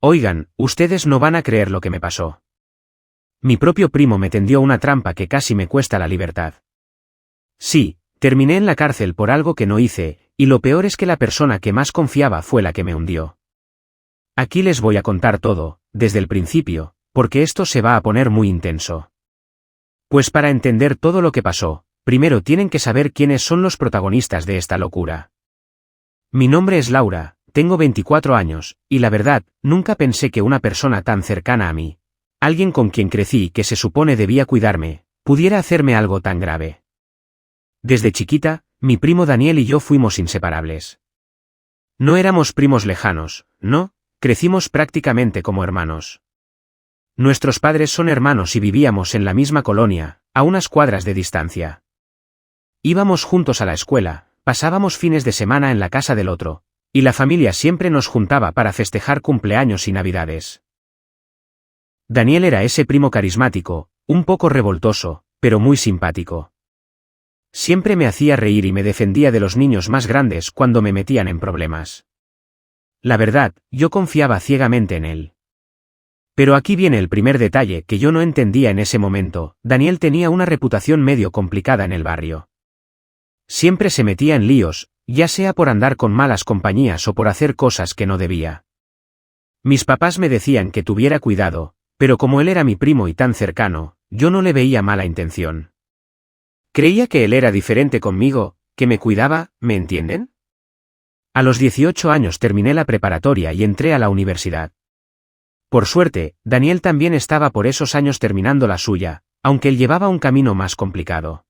Oigan, ustedes no van a creer lo que me pasó. Mi propio primo me tendió una trampa que casi me cuesta la libertad. Sí, terminé en la cárcel por algo que no hice, y lo peor es que la persona que más confiaba fue la que me hundió. Aquí les voy a contar todo, desde el principio, porque esto se va a poner muy intenso. Pues para entender todo lo que pasó, primero tienen que saber quiénes son los protagonistas de esta locura. Mi nombre es Laura, tengo 24 años, y la verdad, nunca pensé que una persona tan cercana a mí, alguien con quien crecí y que se supone debía cuidarme, pudiera hacerme algo tan grave. Desde chiquita, mi primo Daniel y yo fuimos inseparables. No éramos primos lejanos, no, crecimos prácticamente como hermanos. Nuestros padres son hermanos y vivíamos en la misma colonia, a unas cuadras de distancia. Íbamos juntos a la escuela, pasábamos fines de semana en la casa del otro, y la familia siempre nos juntaba para festejar cumpleaños y navidades. Daniel era ese primo carismático, un poco revoltoso, pero muy simpático. Siempre me hacía reír y me defendía de los niños más grandes cuando me metían en problemas. La verdad, yo confiaba ciegamente en él. Pero aquí viene el primer detalle que yo no entendía en ese momento: Daniel tenía una reputación medio complicada en el barrio. Siempre se metía en líos, ya sea por andar con malas compañías o por hacer cosas que no debía. Mis papás me decían que tuviera cuidado, pero como él era mi primo y tan cercano, yo no le veía mala intención. Creía que él era diferente conmigo, que me cuidaba, ¿me entienden? A los 18 años terminé la preparatoria y entré a la universidad. Por suerte, Daniel también estaba por esos años terminando la suya, aunque él llevaba un camino más complicado.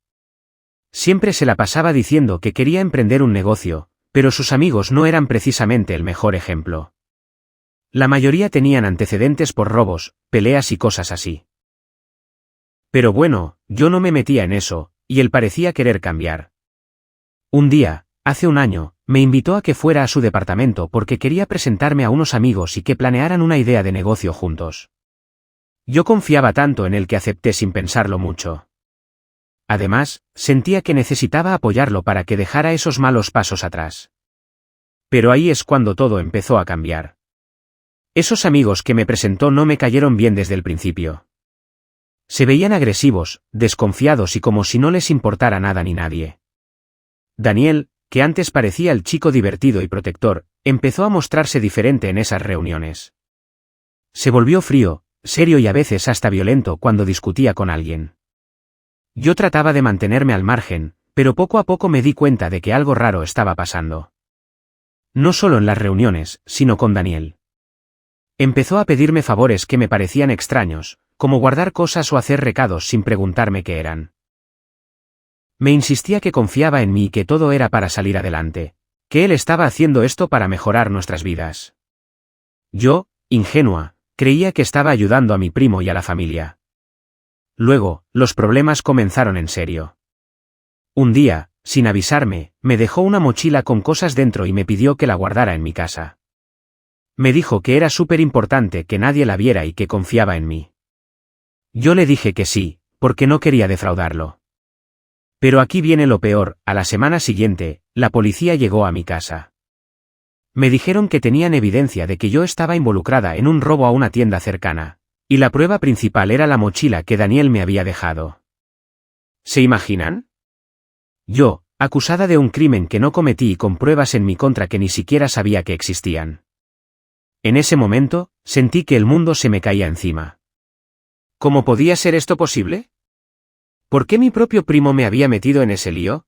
Siempre se la pasaba diciendo que quería emprender un negocio, pero sus amigos no eran precisamente el mejor ejemplo. La mayoría tenían antecedentes por robos, peleas y cosas así. Pero bueno, yo no me metía en eso, y él parecía querer cambiar. Un día, hace un año, me invitó a que fuera a su departamento porque quería presentarme a unos amigos y que planearan una idea de negocio juntos. Yo confiaba tanto en él que acepté sin pensarlo mucho. Además, sentía que necesitaba apoyarlo para que dejara esos malos pasos atrás. Pero ahí es cuando todo empezó a cambiar. Esos amigos que me presentó no me cayeron bien desde el principio. Se veían agresivos, desconfiados y como si no les importara nada ni nadie. Daniel, que antes parecía el chico divertido y protector, empezó a mostrarse diferente en esas reuniones. Se volvió frío, serio y a veces hasta violento cuando discutía con alguien. Yo trataba de mantenerme al margen, pero poco a poco me di cuenta de que algo raro estaba pasando. No solo en las reuniones, sino con Daniel. Empezó a pedirme favores que me parecían extraños, como guardar cosas o hacer recados sin preguntarme qué eran. Me insistía que confiaba en mí y que todo era para salir adelante, que él estaba haciendo esto para mejorar nuestras vidas. Yo, ingenua, creía que estaba ayudando a mi primo y a la familia. Luego, los problemas comenzaron en serio. Un día, sin avisarme, me dejó una mochila con cosas dentro y me pidió que la guardara en mi casa. Me dijo que era súper importante que nadie la viera y que confiaba en mí. Yo le dije que sí, porque no quería defraudarlo. Pero aquí viene lo peor: a la semana siguiente, la policía llegó a mi casa. Me dijeron que tenían evidencia de que yo estaba involucrada en un robo a una tienda cercana, y la prueba principal era la mochila que Daniel me había dejado. ¿Se imaginan? Yo, acusada de un crimen que no cometí y con pruebas en mi contra que ni siquiera sabía que existían. En ese momento, sentí que el mundo se me caía encima. ¿Cómo podía ser esto posible? ¿Por qué mi propio primo me había metido en ese lío?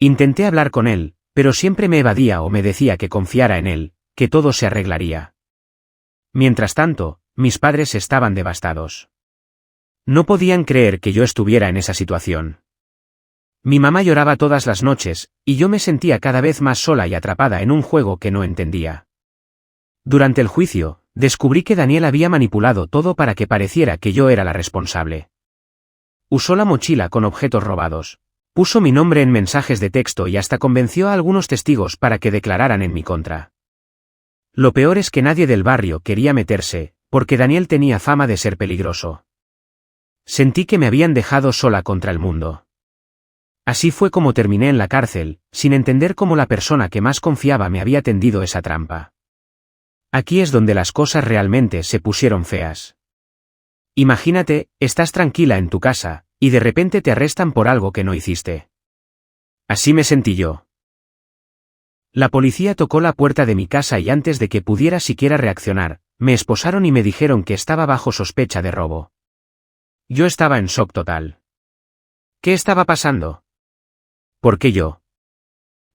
Intenté hablar con él, pero siempre me evadía o me decía que confiara en él, que todo se arreglaría. Mientras tanto, mis padres estaban devastados. No podían creer que yo estuviera en esa situación. Mi mamá lloraba todas las noches, y yo me sentía cada vez más sola y atrapada en un juego que no entendía. Durante el juicio, descubrí que Daniel había manipulado todo para que pareciera que yo era la responsable. Usó la mochila con objetos robados, puso mi nombre en mensajes de texto y hasta convenció a algunos testigos para que declararan en mi contra. Lo peor es que nadie del barrio quería meterse, porque Daniel tenía fama de ser peligroso. Sentí que me habían dejado sola contra el mundo. Así fue como terminé en la cárcel, sin entender cómo la persona que más confiaba me había tendido esa trampa. Aquí es donde las cosas realmente se pusieron feas. Imagínate, estás tranquila en tu casa, y de repente te arrestan por algo que no hiciste. Así me sentí yo. La policía tocó la puerta de mi casa y antes de que pudiera siquiera reaccionar, me esposaron y me dijeron que estaba bajo sospecha de robo. Yo estaba en shock total. ¿Qué estaba pasando? ¿Por qué yo?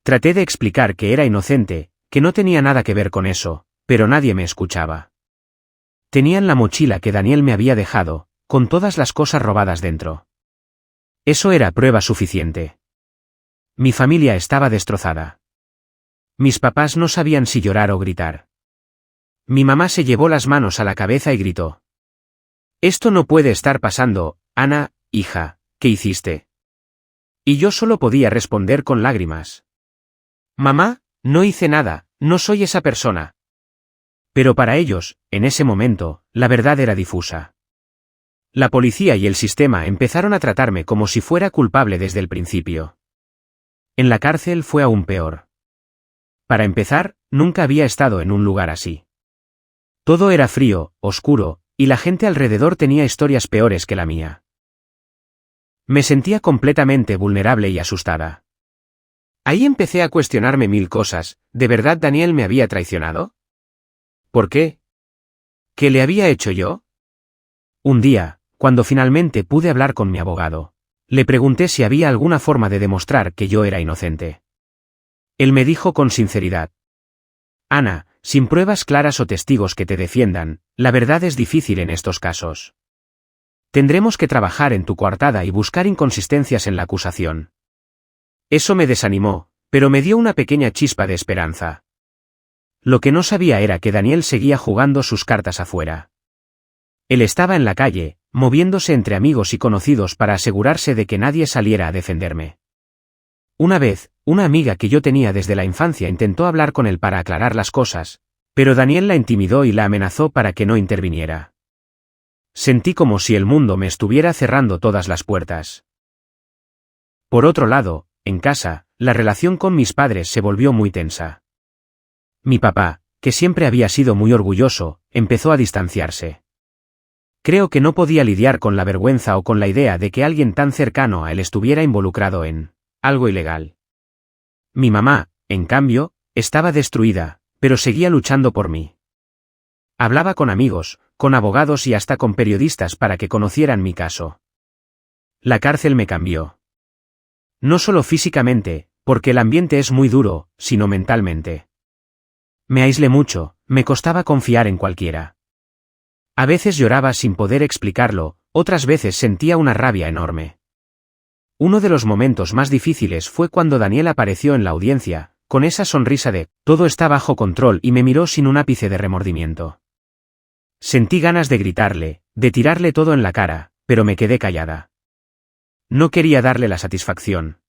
Traté de explicar que era inocente, que no tenía nada que ver con eso, pero nadie me escuchaba. Tenían la mochila que Daniel me había dejado, con todas las cosas robadas dentro. Eso era prueba suficiente. Mi familia estaba destrozada. Mis papás no sabían si llorar o gritar. Mi mamá se llevó las manos a la cabeza y gritó. «Esto no puede estar pasando, Ana, hija, ¿qué hiciste?» Y yo solo podía responder con lágrimas. «Mamá, no hice nada, no soy esa persona». Pero para ellos, en ese momento, la verdad era difusa. La policía y el sistema empezaron a tratarme como si fuera culpable desde el principio. En la cárcel fue aún peor. Para empezar, nunca había estado en un lugar así. Todo era frío, oscuro, y la gente alrededor tenía historias peores que la mía. Me sentía completamente vulnerable y asustada. Ahí empecé a cuestionarme mil cosas. ¿De verdad Daniel me había traicionado? ¿Por qué? ¿Qué le había hecho yo? Un día, cuando finalmente pude hablar con mi abogado, le pregunté si había alguna forma de demostrar que yo era inocente. Él me dijo con sinceridad: «Ana, sin pruebas claras o testigos que te defiendan, la verdad es difícil en estos casos. Tendremos que trabajar en tu coartada y buscar inconsistencias en la acusación». Eso me desanimó, pero me dio una pequeña chispa de esperanza. Lo que no sabía era que Daniel seguía jugando sus cartas afuera. Él estaba en la calle, moviéndose entre amigos y conocidos para asegurarse de que nadie saliera a defenderme. Una vez, una amiga que yo tenía desde la infancia intentó hablar con él para aclarar las cosas, pero Daniel la intimidó y la amenazó para que no interviniera. Sentí como si el mundo me estuviera cerrando todas las puertas. Por otro lado, en casa, la relación con mis padres se volvió muy tensa. Mi papá, que siempre había sido muy orgulloso, empezó a distanciarse. Creo que no podía lidiar con la vergüenza o con la idea de que alguien tan cercano a él estuviera involucrado en algo ilegal. Mi mamá, en cambio, estaba destruida, pero seguía luchando por mí. Hablaba con amigos, con abogados y hasta con periodistas para que conocieran mi caso. La cárcel me cambió. No solo físicamente, porque el ambiente es muy duro, sino mentalmente. Me aislé mucho, me costaba confiar en cualquiera. A veces lloraba sin poder explicarlo, otras veces sentía una rabia enorme. Uno de los momentos más difíciles fue cuando Daniel apareció en la audiencia, con esa sonrisa de «todo está bajo control» y me miró sin un ápice de remordimiento. Sentí ganas de gritarle, de tirarle todo en la cara, pero me quedé callada. No quería darle la satisfacción.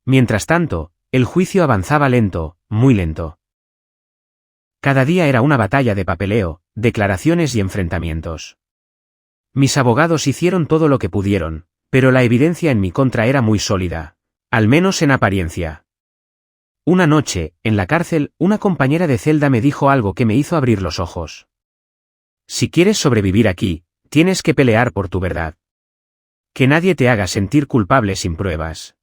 Mientras tanto, el juicio avanzaba lento, muy lento. Cada día era una batalla de papeleo, declaraciones y enfrentamientos. Mis abogados hicieron todo lo que pudieron, pero la evidencia en mi contra era muy sólida, al menos en apariencia. Una noche, en la cárcel, una compañera de celda me dijo algo que me hizo abrir los ojos. «Si quieres sobrevivir aquí, tienes que pelear por tu verdad. Que nadie te haga sentir culpable sin pruebas.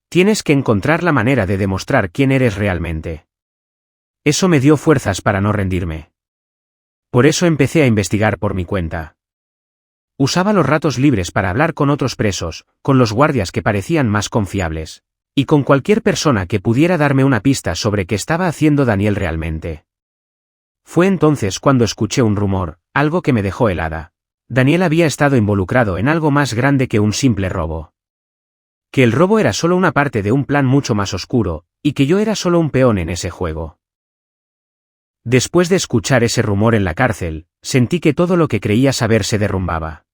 Tienes que encontrar la manera de demostrar quién eres realmente». Eso me dio fuerzas para no rendirme. Por eso empecé a investigar por mi cuenta. Usaba los ratos libres para hablar con otros presos, con los guardias que parecían más confiables, y con cualquier persona que pudiera darme una pista sobre qué estaba haciendo Daniel realmente. Fue entonces cuando escuché un rumor, algo que me dejó helada. Daniel había estado involucrado en algo más grande que un simple robo. Que el robo era solo una parte de un plan mucho más oscuro, y que yo era solo un peón en ese juego. Después de escuchar ese rumor en la cárcel, sentí que todo lo que creía saber se derrumbaba.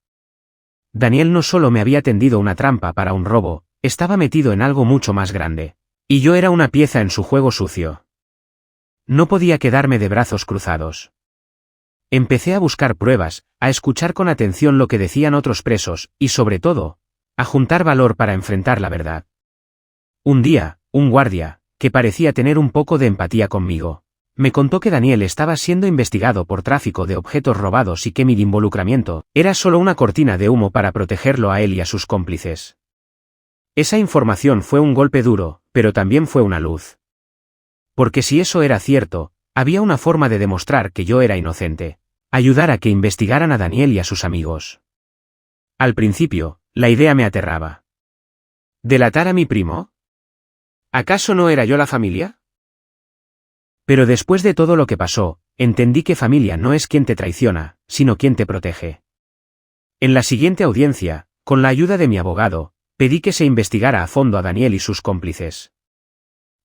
Daniel no solo me había tendido una trampa para un robo, estaba metido en algo mucho más grande. Y yo era una pieza en su juego sucio. No podía quedarme de brazos cruzados. Empecé a buscar pruebas, a escuchar con atención lo que decían otros presos, y sobre todo, a juntar valor para enfrentar la verdad. Un día, un guardia, que parecía tener un poco de empatía conmigo, Me contó que Daniel estaba siendo investigado por tráfico de objetos robados y que mi involucramiento era solo una cortina de humo para protegerlo a él y a sus cómplices. Esa información fue un golpe duro, pero también fue una luz. Porque si eso era cierto, había una forma de demostrar que yo era inocente. Ayudar a que investigaran a Daniel y a sus amigos. Al principio, la idea me aterraba. ¿Delatar a mi primo? ¿Acaso no era yo la familia? Pero después de todo lo que pasó, entendí que familia no es quien te traiciona, sino quien te protege. En la siguiente audiencia, con la ayuda de mi abogado, pedí que se investigara a fondo a Daniel y sus cómplices.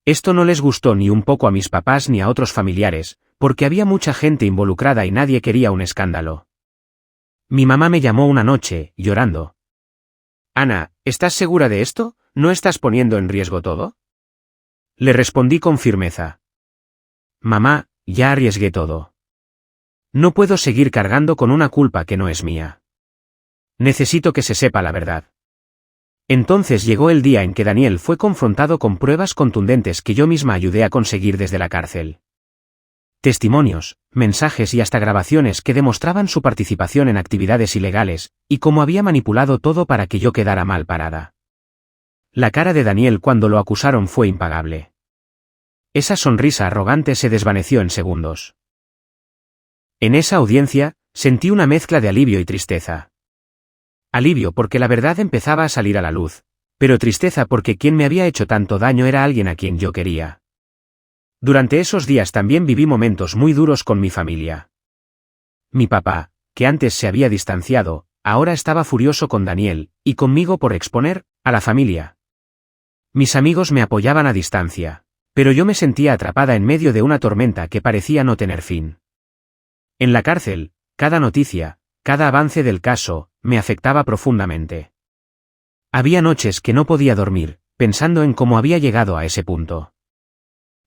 Esto no les gustó ni un poco a mis papás ni a otros familiares, porque había mucha gente involucrada y nadie quería un escándalo. Mi mamá me llamó una noche, llorando. Ana, ¿estás segura de esto? ¿No estás poniendo en riesgo todo? Le respondí con firmeza. Mamá, ya arriesgué todo. No puedo seguir cargando con una culpa que no es mía. Necesito que se sepa la verdad. Entonces llegó el día en que Daniel fue confrontado con pruebas contundentes que yo misma ayudé a conseguir desde la cárcel. Testimonios, mensajes y hasta grabaciones que demostraban su participación en actividades ilegales, y cómo había manipulado todo para que yo quedara mal parada. La cara de Daniel cuando lo acusaron fue impagable. Esa sonrisa arrogante se desvaneció en segundos. En esa audiencia, sentí una mezcla de alivio y tristeza. Alivio porque la verdad empezaba a salir a la luz, pero tristeza porque quien me había hecho tanto daño era alguien a quien yo quería. Durante esos días también viví momentos muy duros con mi familia. Mi papá, que antes se había distanciado, ahora estaba furioso con Daniel, y conmigo por exponer a la familia. Mis amigos me apoyaban a distancia, pero yo me sentía atrapada en medio de una tormenta que parecía no tener fin. En la cárcel, cada noticia, cada avance del caso, me afectaba profundamente. Había noches que no podía dormir, pensando en cómo había llegado a ese punto.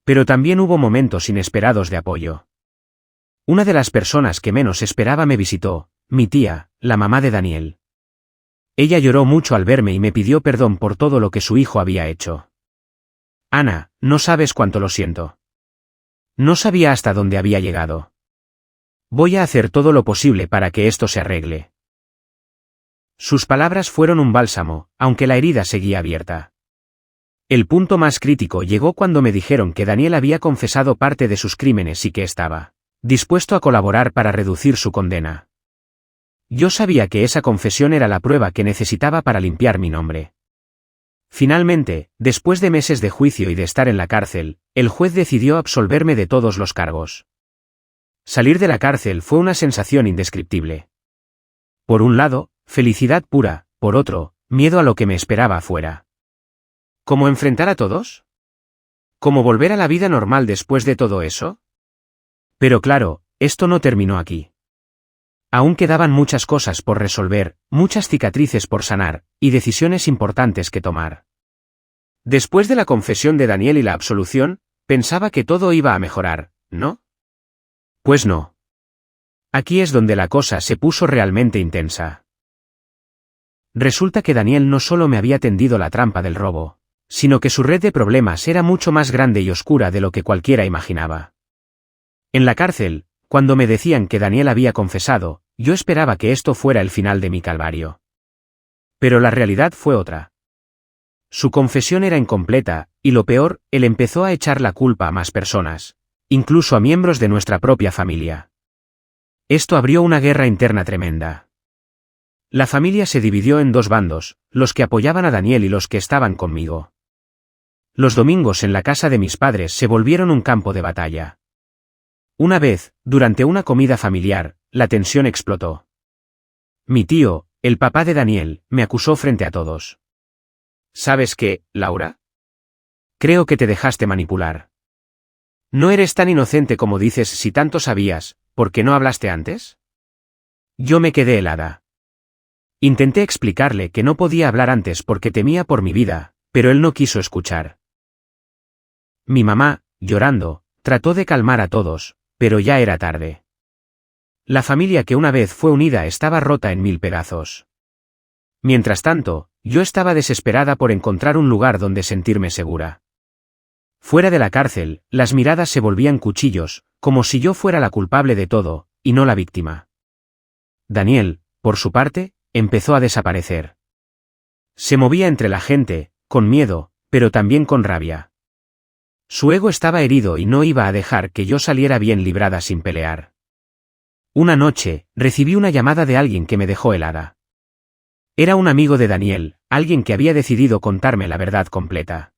Pero también hubo momentos inesperados de apoyo. Una de las personas que menos esperaba me visitó, mi tía, la mamá de Daniel. Ella lloró mucho al verme y me pidió perdón por todo lo que su hijo había hecho. Ana, no sabes cuánto lo siento. No sabía hasta dónde había llegado. Voy a hacer todo lo posible para que esto se arregle. Sus palabras fueron un bálsamo, aunque la herida seguía abierta. El punto más crítico llegó cuando me dijeron que Daniel había confesado parte de sus crímenes y que estaba dispuesto a colaborar para reducir su condena. Yo sabía que esa confesión era la prueba que necesitaba para limpiar mi nombre. Finalmente, después de meses de juicio y de estar en la cárcel, el juez decidió absolverme de todos los cargos. Salir de la cárcel fue una sensación indescriptible. Por un lado, felicidad pura, por otro, miedo a lo que me esperaba afuera. ¿Cómo enfrentar a todos? ¿Cómo volver a la vida normal después de todo eso? Pero claro, esto no terminó aquí. Aún quedaban muchas cosas por resolver, muchas cicatrices por sanar, y decisiones importantes que tomar. Después de la confesión de Daniel y la absolución, pensaba que todo iba a mejorar, ¿no? Pues no. Aquí es donde la cosa se puso realmente intensa. Resulta que Daniel no solo me había tendido la trampa del robo, sino que su red de problemas era mucho más grande y oscura de lo que cualquiera imaginaba. En la cárcel, cuando me decían que Daniel había confesado, yo esperaba que esto fuera el final de mi calvario. Pero la realidad fue otra. Su confesión era incompleta, y lo peor, él empezó a echar la culpa a más personas, incluso a miembros de nuestra propia familia. Esto abrió una guerra interna tremenda. La familia se dividió en dos bandos, los que apoyaban a Daniel y los que estaban conmigo. Los domingos en la casa de mis padres se volvieron un campo de batalla. Una vez, durante una comida familiar, la tensión explotó. Mi tío, el papá de Daniel, me acusó frente a todos. ¿Sabes qué, Laura? Creo que te dejaste manipular. ¿No eres tan inocente como dices si tanto sabías, por qué no hablaste antes? Yo me quedé helada. Intenté explicarle que no podía hablar antes porque temía por mi vida, pero él no quiso escuchar. Mi mamá, llorando, trató de calmar a todos, pero ya era tarde. La familia que una vez fue unida estaba rota en 1000 pedazos. Mientras tanto, yo estaba desesperada por encontrar un lugar donde sentirme segura. Fuera de la cárcel, las miradas se volvían cuchillos, como si yo fuera la culpable de todo, y no la víctima. Daniel, por su parte, empezó a desaparecer. Se movía entre la gente, con miedo, pero también con rabia. Su ego estaba herido y no iba a dejar que yo saliera bien librada sin pelear. Una noche, recibí una llamada de alguien que me dejó helada. Era un amigo de Daniel, alguien que había decidido contarme la verdad completa.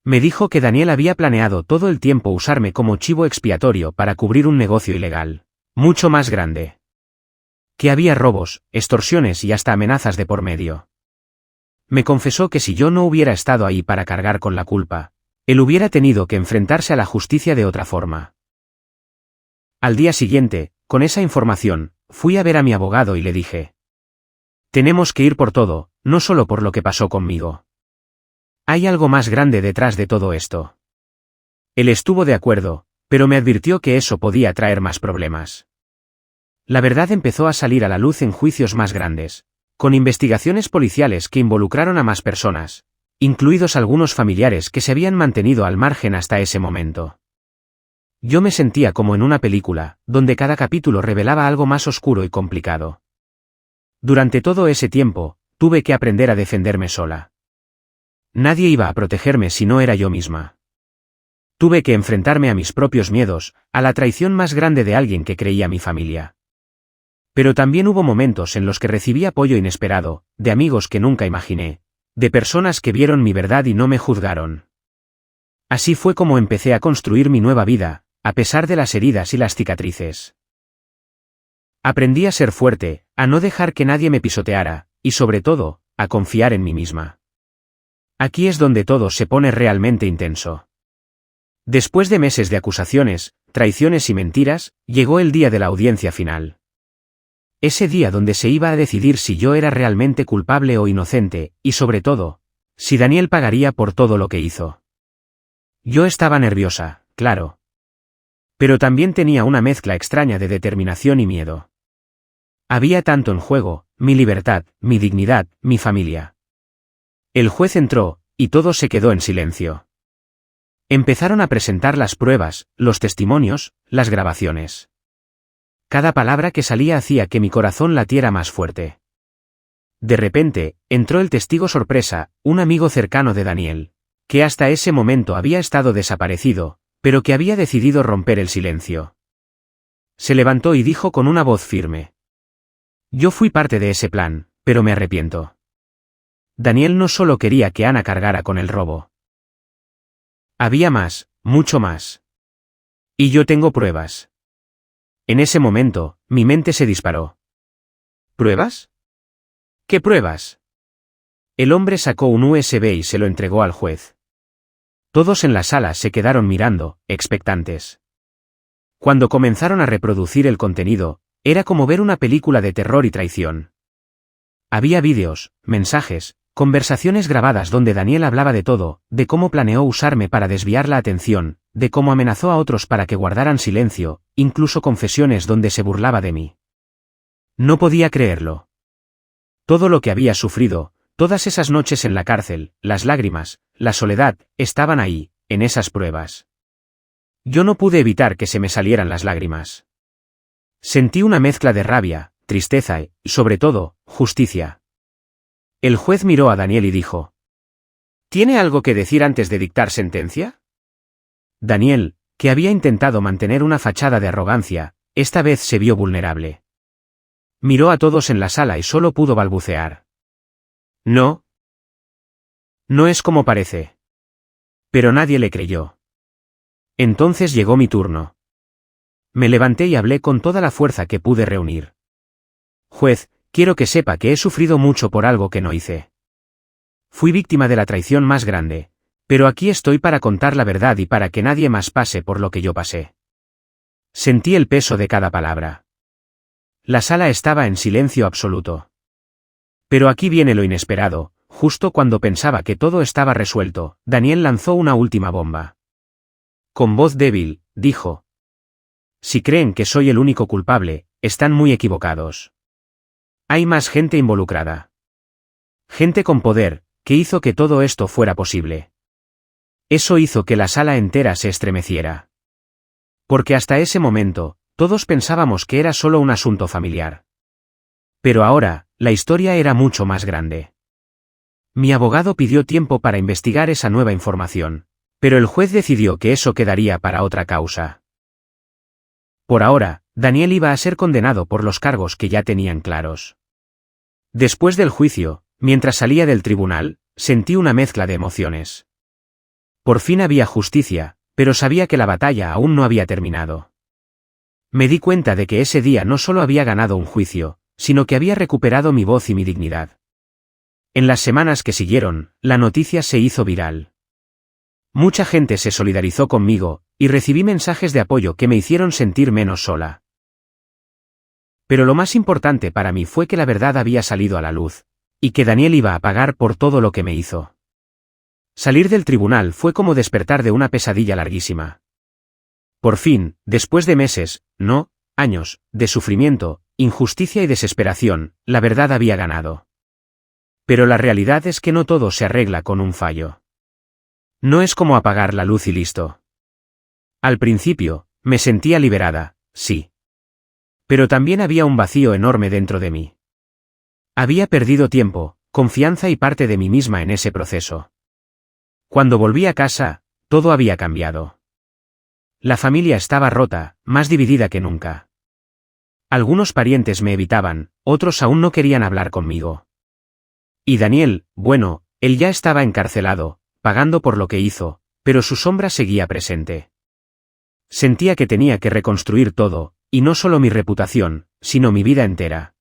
Me dijo que Daniel había planeado todo el tiempo usarme como chivo expiatorio para cubrir un negocio ilegal, mucho más grande. Que había robos, extorsiones y hasta amenazas de por medio. Me confesó que si yo no hubiera estado ahí para cargar con la culpa, él hubiera tenido que enfrentarse a la justicia de otra forma. Al día siguiente, con esa información, fui a ver a mi abogado y le dije: tenemos que ir por todo, no solo por lo que pasó conmigo. Hay algo más grande detrás de todo esto. Él estuvo de acuerdo, pero me advirtió que eso podía traer más problemas. La verdad empezó a salir a la luz en juicios más grandes, con investigaciones policiales que involucraron a más personas, incluidos algunos familiares que se habían mantenido al margen hasta ese momento. Yo me sentía como en una película, donde cada capítulo revelaba algo más oscuro y complicado. Durante todo ese tiempo, tuve que aprender a defenderme sola. Nadie iba a protegerme si no era yo misma. Tuve que enfrentarme a mis propios miedos, a la traición más grande de alguien que creía mi familia. Pero también hubo momentos en los que recibí apoyo inesperado, de amigos que nunca imaginé, de personas que vieron mi verdad y no me juzgaron. Así fue como empecé a construir mi nueva vida, a pesar de las heridas y las cicatrices. Aprendí a ser fuerte, a no dejar que nadie me pisoteara, y sobre todo, a confiar en mí misma. Aquí es donde todo se pone realmente intenso. Después de meses de acusaciones, traiciones y mentiras, llegó el día de la audiencia final. Ese día donde se iba a decidir si yo era realmente culpable o inocente, y sobre todo, si Daniel pagaría por todo lo que hizo. Yo estaba nerviosa, claro. Pero también tenía una mezcla extraña de determinación y miedo. Había tanto en juego, mi libertad, mi dignidad, mi familia. El juez entró, y todo se quedó en silencio. Empezaron a presentar las pruebas, los testimonios, las grabaciones. Cada palabra que salía hacía que mi corazón latiera más fuerte. De repente, entró el testigo sorpresa, un amigo cercano de Daniel, que hasta ese momento había estado desaparecido, pero que había decidido romper el silencio. Se levantó y dijo con una voz firme: yo fui parte de ese plan, pero me arrepiento. Daniel no solo quería que Ana cargara con el robo. Había más, mucho más. Y yo tengo pruebas. En ese momento, mi mente se disparó. ¿Pruebas? ¿Qué pruebas? El hombre sacó un USB y se lo entregó al juez. Todos en la sala se quedaron mirando, expectantes. Cuando comenzaron a reproducir el contenido, era como ver una película de terror y traición. Había vídeos, mensajes, conversaciones grabadas donde Daniel hablaba de todo, de cómo planeó usarme para desviar la atención, de cómo amenazó a otros para que guardaran silencio, incluso confesiones donde se burlaba de mí. No podía creerlo. Todo lo que había sufrido, todas esas noches en la cárcel, las lágrimas, la soledad, estaban ahí, en esas pruebas. Yo no pude evitar que se me salieran las lágrimas. Sentí una mezcla de rabia, tristeza y, sobre todo, justicia. El juez miró a Daniel y dijo: ¿tiene algo que decir antes de dictar sentencia? Daniel, que había intentado mantener una fachada de arrogancia, esta vez se vio vulnerable. Miró a todos en la sala y solo pudo balbucear: no. No es como parece. Pero nadie le creyó. Entonces llegó mi turno. Me levanté y hablé con toda la fuerza que pude reunir. Juez, quiero que sepa que he sufrido mucho por algo que no hice. Fui víctima de la traición más grande, pero aquí estoy para contar la verdad y para que nadie más pase por lo que yo pasé. Sentí el peso de cada palabra. La sala estaba en silencio absoluto. Pero aquí viene lo inesperado, justo cuando pensaba que todo estaba resuelto, Daniel lanzó una última bomba. Con voz débil, dijo: si creen que soy el único culpable, están muy equivocados. Hay más gente involucrada. Gente con poder, que hizo que todo esto fuera posible. Eso hizo que la sala entera se estremeciera. Porque hasta ese momento, todos pensábamos que era solo un asunto familiar. Pero ahora, la historia era mucho más grande. Mi abogado pidió tiempo para investigar esa nueva información, pero el juez decidió que eso quedaría para otra causa. Por ahora, Daniel iba a ser condenado por los cargos que ya tenían claros. Después del juicio, mientras salía del tribunal, sentí una mezcla de emociones. Por fin había justicia, pero sabía que la batalla aún no había terminado. Me di cuenta de que ese día no solo había ganado un juicio, sino que había recuperado mi voz y mi dignidad. En las semanas que siguieron, la noticia se hizo viral. Mucha gente se solidarizó conmigo, y recibí mensajes de apoyo que me hicieron sentir menos sola. Pero lo más importante para mí fue que la verdad había salido a la luz, y que Daniel iba a pagar por todo lo que me hizo. Salir del tribunal fue como despertar de una pesadilla larguísima. Por fin, después de meses, no, años, de sufrimiento, injusticia y desesperación, la verdad había ganado. Pero la realidad es que no todo se arregla con un fallo. No es como apagar la luz y listo. Al principio, me sentía liberada, sí. Pero también había un vacío enorme dentro de mí. Había perdido tiempo, confianza y parte de mí misma en ese proceso. Cuando volví a casa, todo había cambiado. La familia estaba rota, más dividida que nunca. Algunos parientes me evitaban, otros aún no querían hablar conmigo. Y Daniel, bueno, él ya estaba encarcelado, pagando por lo que hizo, pero su sombra seguía presente. Sentía que tenía que reconstruir todo, y no solo mi reputación, sino mi vida entera.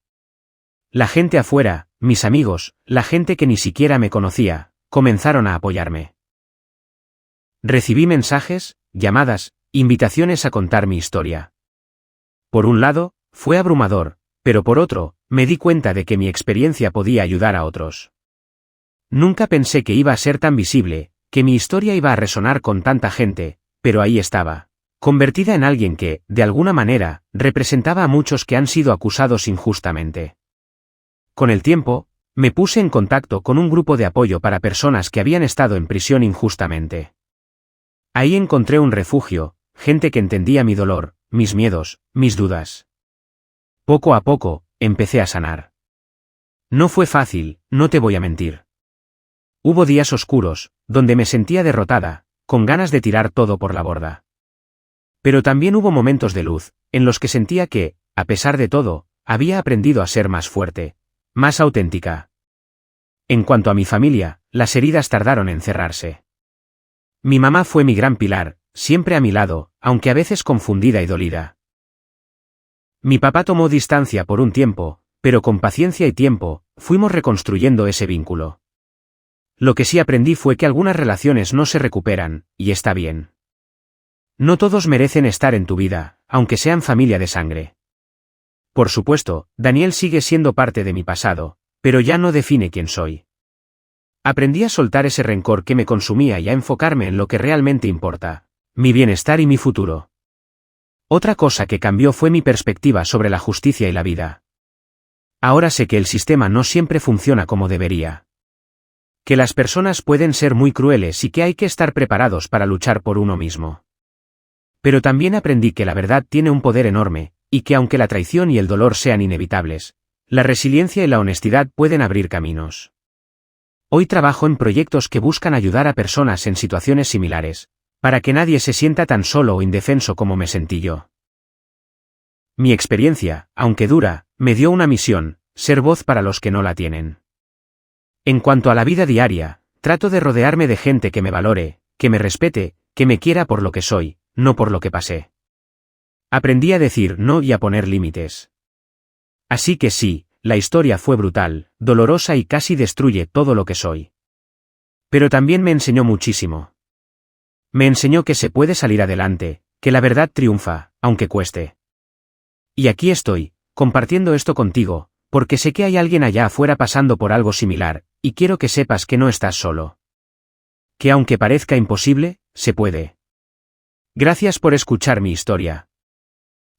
La gente afuera, mis amigos, la gente que ni siquiera me conocía, comenzaron a apoyarme. Recibí mensajes, llamadas, invitaciones a contar mi historia. Por un lado, fue abrumador, pero por otro, me di cuenta de que mi experiencia podía ayudar a otros. Nunca pensé que iba a ser tan visible, que mi historia iba a resonar con tanta gente, pero ahí estaba, convertida en alguien que, de alguna manera, representaba a muchos que han sido acusados injustamente. Con el tiempo, me puse en contacto con un grupo de apoyo para personas que habían estado en prisión injustamente. Ahí encontré un refugio, gente que entendía mi dolor, mis miedos, mis dudas. Poco a poco, empecé a sanar. No fue fácil, no te voy a mentir. Hubo días oscuros, donde me sentía derrotada, con ganas de tirar todo por la borda. Pero también hubo momentos de luz, en los que sentía que, a pesar de todo, había aprendido a ser más fuerte, más auténtica. En cuanto a mi familia, las heridas tardaron en cerrarse. Mi mamá fue mi gran pilar, siempre a mi lado, aunque a veces confundida y dolida. Mi papá tomó distancia por un tiempo, pero con paciencia y tiempo, fuimos reconstruyendo ese vínculo. Lo que sí aprendí fue que algunas relaciones no se recuperan, y está bien. No todos merecen estar en tu vida, aunque sean familia de sangre. Por supuesto, Daniel sigue siendo parte de mi pasado, pero ya no define quién soy. Aprendí a soltar ese rencor que me consumía y a enfocarme en lo que realmente importa, mi bienestar y mi futuro. Otra cosa que cambió fue mi perspectiva sobre la justicia y la vida. Ahora sé que el sistema no siempre funciona como debería. Que las personas pueden ser muy crueles y que hay que estar preparados para luchar por uno mismo. Pero también aprendí que la verdad tiene un poder enorme, y que aunque la traición y el dolor sean inevitables, la resiliencia y la honestidad pueden abrir caminos. Hoy trabajo en proyectos que buscan ayudar a personas en situaciones similares, para que nadie se sienta tan solo o indefenso como me sentí yo. Mi experiencia, aunque dura, me dio una misión, ser voz para los que no la tienen. En cuanto a la vida diaria, trato de rodearme de gente que me valore, que me respete, que me quiera por lo que soy, no por lo que pasé. Aprendí a decir no y a poner límites. Así que sí, la historia fue brutal, dolorosa y casi destruye todo lo que soy. Pero también me enseñó muchísimo. Me enseñó que se puede salir adelante, que la verdad triunfa, aunque cueste. Y aquí estoy, compartiendo esto contigo, porque sé que hay alguien allá afuera pasando por algo similar, y quiero que sepas que no estás solo. Que aunque parezca imposible, se puede. Gracias por escuchar mi historia.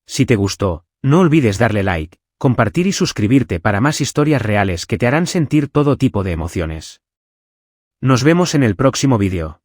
Si te gustó, no olvides darle like, compartir y suscribirte para más historias reales que te harán sentir todo tipo de emociones. Nos vemos en el próximo vídeo.